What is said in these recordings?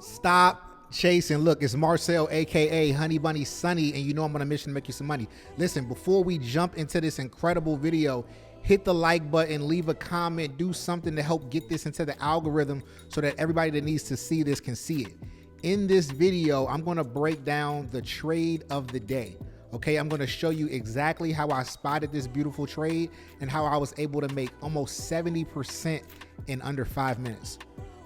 Stop chasing. Look, it's Marcel, aka Honey Bunny Sunny, and you know I'm on a mission to make you some money. Listen, before we jump into this incredible video, hit the like button, leave a comment, do something to help get this into the algorithm so that everybody that needs to see this can see it. In this video, I'm going to break down the trade of the day. Okay, I'm going to show you exactly how I spotted this beautiful trade and how I was able to make almost 70% in under 5 minutes.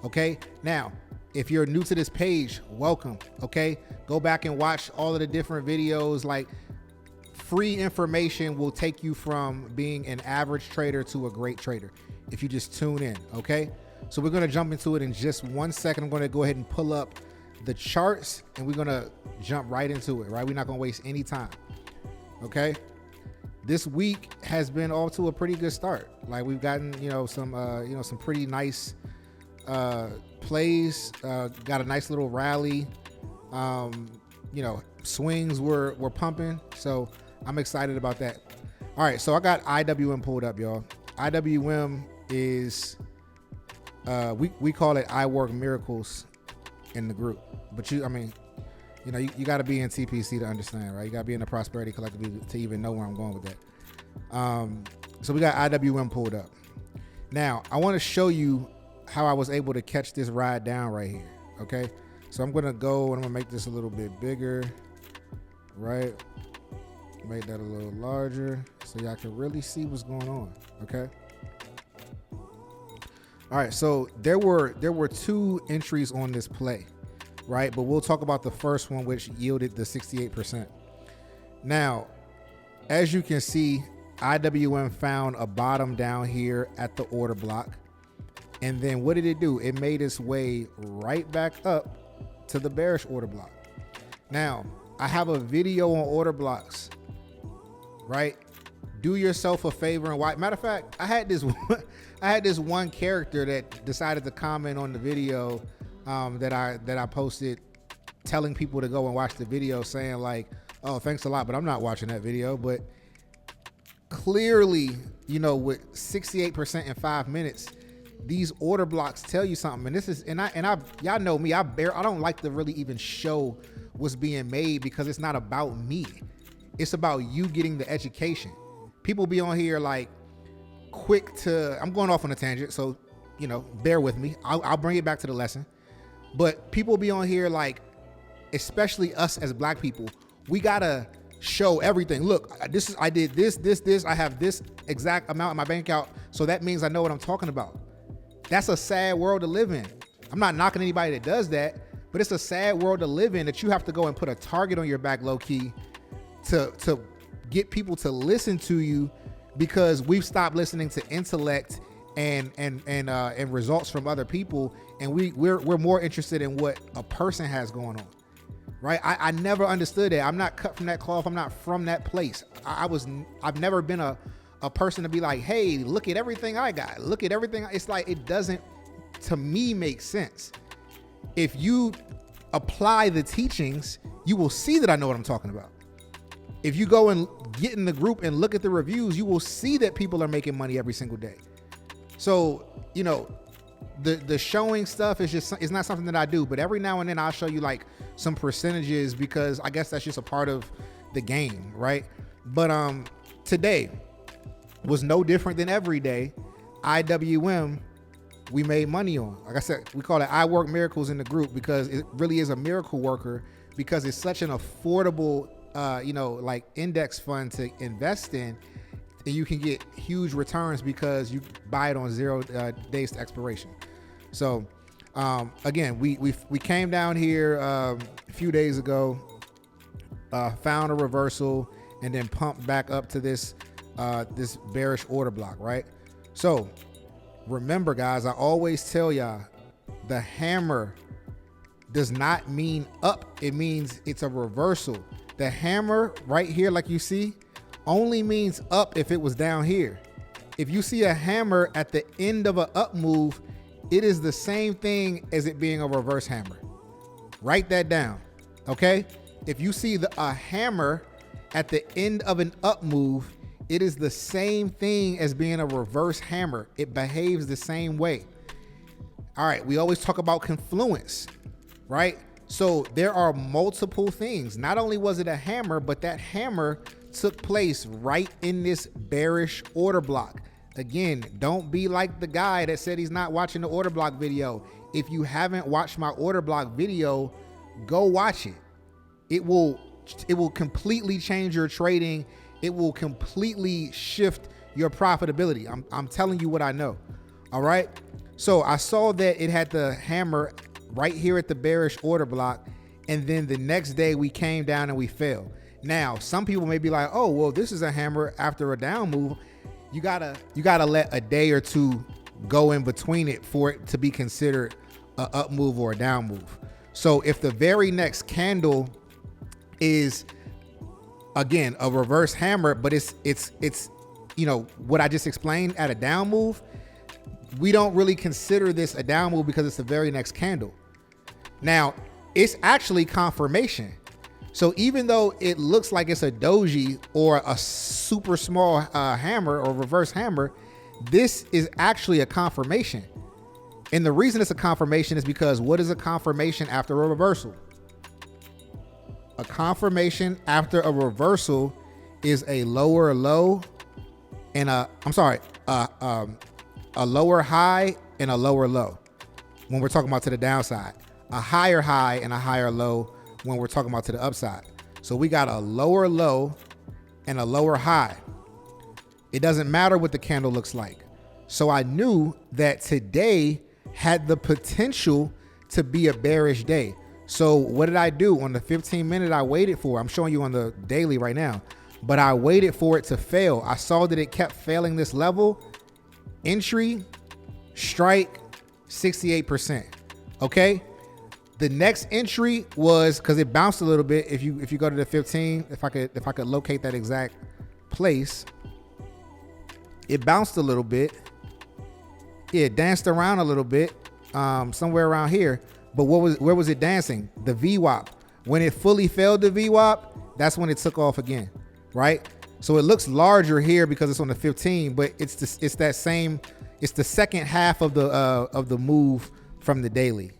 Okay, now, if you're new to this page, welcome. Okay, go back and watch all of the different videos. Like, free information will take you from being an average trader to a great trader if you just tune in. Okay, so we're going to jump into it in just 1 second. I'm going to go ahead and pull up the charts and we're going to jump right into it, right? We're not going to waste any time. Okay, this week has been off to a pretty good start. Like, we've gotten some pretty nice plays, got a nice little rally. Swings were pumping, so I'm excited about that. All right, so I got IWM pulled up, y'all. IWM is we call it I Work Miracles in the group, but you got to be in TPC to understand, right? You got to be in the Prosperity Collective to even know where I'm going with that. So we got IWM pulled up. Now I want to show you how I was able to catch this ride down right here. Okay, so I'm gonna go and I'm gonna make this a little bit bigger, right? Make that a little larger so y'all can really see what's going on. Okay. All right, so there were two entries on this play, right? But we'll talk about the first one, which yielded the 68%. Now, as you can see, IWM found a bottom down here at the order block. And then what did it do? It made its way right back up to the bearish order block. Now, I have a video on order blocks, right? Do yourself a favor and watch. Matter of fact, I had this one character that decided to comment on the video that I posted, telling people to go and watch the video, saying like, "Oh, thanks a lot, but I'm not watching that video." But clearly, with 68% in 5 minutes, these order blocks tell you something. And this is, y'all know me, I don't like to really even show what's being made because it's not about me. It's about you getting the education. People be on here like quick to, I'm going off on a tangent, so, bear with me. I'll bring it back to the lesson. But people be on here like, especially us as black people, we gotta show everything. Look, I did this, I have this exact amount in my bank account, so that means I know what I'm talking about. That's a sad world to live in. I'm not knocking anybody that does that, but it's a sad world to live in that you have to go and put a target on your back low key to get people to listen to you, because we've stopped listening to intellect and results from other people, and we're more interested in what a person has going on, right? I never understood that. I'm not cut from that cloth. I'm not from that place. I've never been a person to be like, hey, look at everything I got. Look at everything. It's like, it doesn't, to me, make sense. If you apply the teachings, you will see that I know what I'm talking about. If you go and get in the group and look at the reviews, you will see that people are making money every single day. So, the showing stuff is not something that I do, but every now and then I'll show you like some percentages, because I guess that's just a part of the game, right? But today was no different than every day. IWM, we made money on. Like I said, we call it I Work Miracles in the group, because it really is a miracle worker, because it's such an affordable like index fund to invest in, and you can get huge returns because you buy it on 0 days to expiration. So again, we came down here a few days ago, found a reversal, and then pumped back up to this bearish order block, right? So remember, guys, I always tell y'all, the hammer does not mean up. It means it's a reversal. The hammer right here, like you see, only means up if it was down here. If you see a hammer at the end of an up move, it is the same thing as it being a reverse hammer. Write that down, okay? If you see a hammer at the end of an up move, it is the same thing as being a reverse hammer. It behaves the same way. All right, we always talk about confluence, right? So there are multiple things. Not only was it a hammer, but that hammer took place right in this bearish order block. Again, don't be like the guy that said he's not watching the order block video. If you haven't watched my order block video, go watch it. It will completely change your trading. It will completely shift your profitability. I'm telling you what I know. All right. So I saw that it had the hammer right here at the bearish order block. And then the next day we came down and we fell. Now, some people may be like, oh, well, this is a hammer after a down move. You gotta let a day or two go in between it for it to be considered a up move or a down move. So if the very next candle is, again, a reverse hammer, but it's you know what I just explained at a down move, we don't really consider this a down move because it's the very next candle. Now, it's actually confirmation. So even though it looks like it's a doji or a super small hammer or reverse hammer, this is actually a confirmation. And the reason it's a confirmation is because what is a confirmation after a reversal? A confirmation after a reversal is a lower low and a lower high and a lower low when we're talking about to the downside. A higher high and a higher low when we're talking about to the upside. So we got a lower low and a lower high. It doesn't matter what the candle looks like. So I knew that today had the potential to be a bearish day. So what did I do? On the 15-minute, I waited for, I'm showing you on the daily right now, but I waited for it to fail. I saw that it kept failing this level. Entry, strike, 68%. Okay. The next entry was, because it bounced a little bit. If you go to the 15, if I could locate that exact place, it bounced a little bit. Yeah, it danced around a little bit, somewhere around here. But where was it dancing? The VWAP. When it fully failed the VWAP, that's when it took off again, right? So it looks larger here because it's on the 15, but it's the second half of the move from the daily.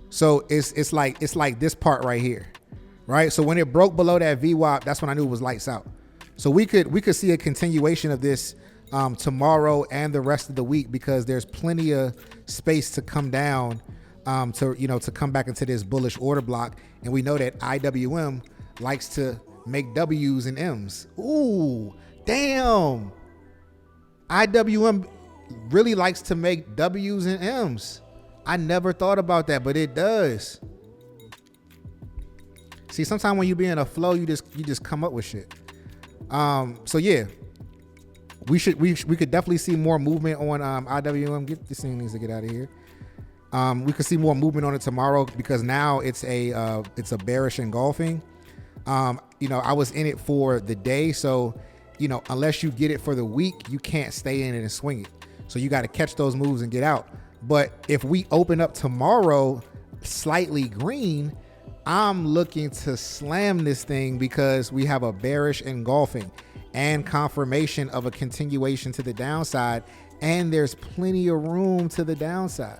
So it's like this part right here, right? So when it broke below that VWAP, that's when I knew it was lights out. So we could see a continuation of this tomorrow and the rest of the week, because there's plenty of space to come down to come back into this bullish order block. And we know that IWM likes to make W's and M's. Ooh, damn. IWM really likes to make W's and M's. I never thought about that, but it does. See, sometimes when you be in a flow, you just come up with shit. So yeah, we could definitely see more movement on IWM. This thing needs to get out of here. We could see more movement on it tomorrow, because now it's a bearish engulfing. I was in it for the day, so unless you get it for the week, you can't stay in it and swing it. So you got to catch those moves and get out. But if we open up tomorrow slightly green, I'm looking to slam this thing, because we have a bearish engulfing and confirmation of a continuation to the downside, and there's plenty of room to the downside.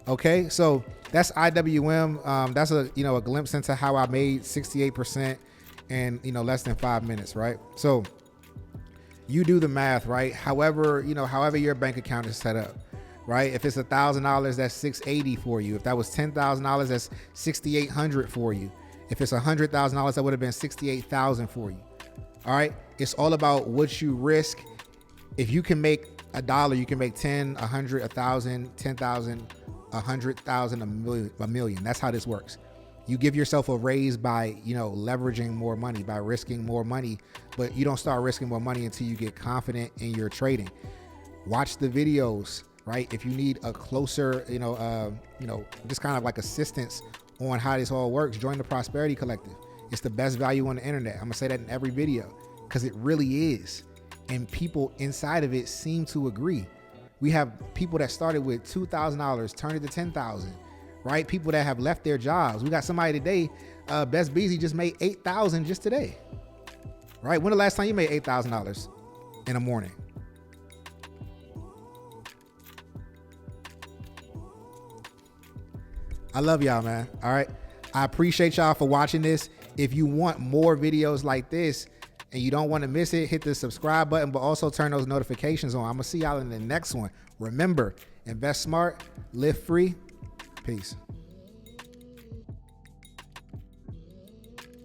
Okay, so that's IWM. That's a glimpse into how I made 68% in less than 5 minutes, right? So you do the math, right? However your bank account is set up. Right? If it's $1,000, that's $680 for you. If that was $10,000, that's $6,800 for you. If it's $100,000, that would have been $68,000 for you. All right. It's all about what you risk. If you can make $1, you can make 10, 100, 1,000, 10,000, 100,000, a million. That's how this works. You give yourself a raise by, leveraging more money, by risking more money, but you don't start risking more money until you get confident in your trading. Watch the videos. Right? If you need a closer, just kind of like assistance on how this all works, join the Prosperity Collective. It's the best value on the internet. I'm gonna say that in every video, because it really is. And people inside of it seem to agree. We have people that started with $2,000, turned it to $10,000, right? People that have left their jobs. We got somebody today, Best Beezy just made $8,000 just today, right? When the last time you made $8,000 in a morning? I love y'all, man. All right. I appreciate y'all for watching this. If you want more videos like this and you don't want to miss it, hit the subscribe button, but also turn those notifications on. I'm going to see y'all in the next one. Remember, invest smart, live free. Peace.